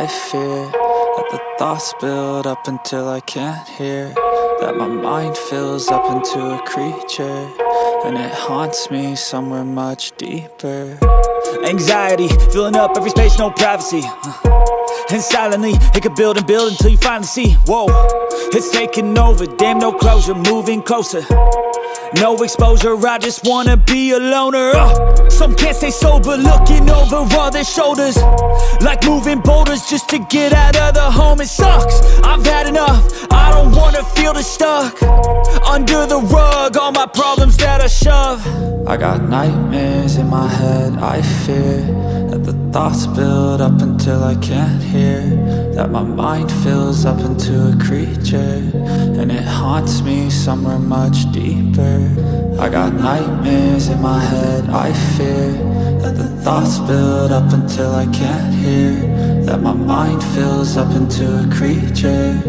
I fear that the thoughts build up until I can't hear, that my mind fills up into a creature, and it haunts me somewhere much deeper. Anxiety, filling up every space, no privacy. And silently, it could build and build until you finally see, whoa, it's taking over, damn, no closure, moving closer. No exposure, I just wanna be a loner. Some can't stay sober, looking over all their shoulders, like moving boulders just to get out of the home. It sucks, I've had enough, I don't wanna feel the stuck under the rug, all my problems that I shove. I got nightmares in my head, I fear that the thoughts build up until I can't hear, that my mind fills up into a creature, and it haunts me somewhere much deeper. I got nightmares in my head, I fear that the thoughts build up until I can't hear, that my mind fills up into a creature,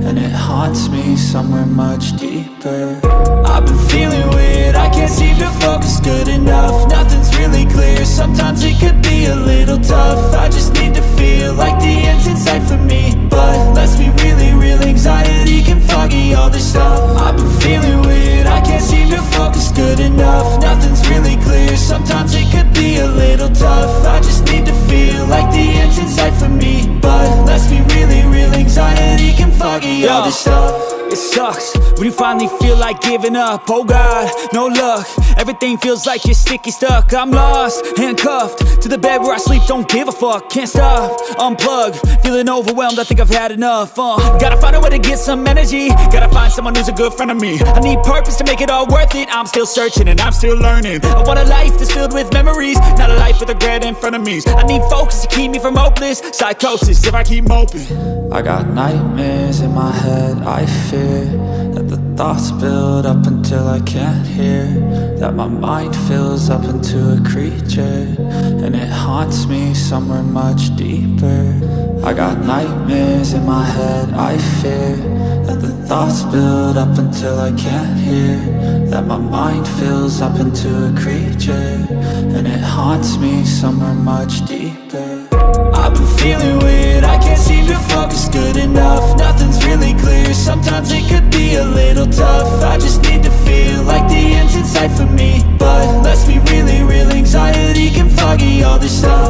and it haunts me somewhere much deeper. I've been feeling weird, I can't seem to focus good enough, nothing's really clear, sometimes it could be a little tough. I just need to feel like the end's in sight for me, but let's be really real, anxiety can foggy all this stuff. I've been feeling weird, I can't seem to focus good enough, nothing's really clear, sometimes it could be a little tough. I just need to feel like the end's in sight for me, but let's be really real, anxiety can foggy all this stuff. It sucks when you finally feel like giving up. Oh God, no luck, everything feels like you're sticky stuck. I'm lost, handcuffed to the bed where I sleep, don't give a fuck. Can't stop, unplug, feeling overwhelmed, I think I've had enough. Gotta find a way to get some energy, gotta find someone who's a good friend of me. I need purpose to make it all worth it, I'm still searching and I'm still learning. I want a life that's filled with memories, not a life with regret in front of me. I need focus to keep me from hopeless psychosis if I keep moping. I got nightmares in my head, I fear that the thoughts build up until I can't hear, that my mind fills up into a creature, and it haunts me somewhere much deeper. I got nightmares in my head, I fear that the thoughts build up until I can't hear, that my mind fills up into a creature, and it haunts me somewhere much deeper. I've been feeling weird, I can't seem to focus good enough, nothing's really clear, sometimes it could be a little tough. I just need to feel like the end's in sight for me, but let's be really real, anxiety can foggy all this stuff.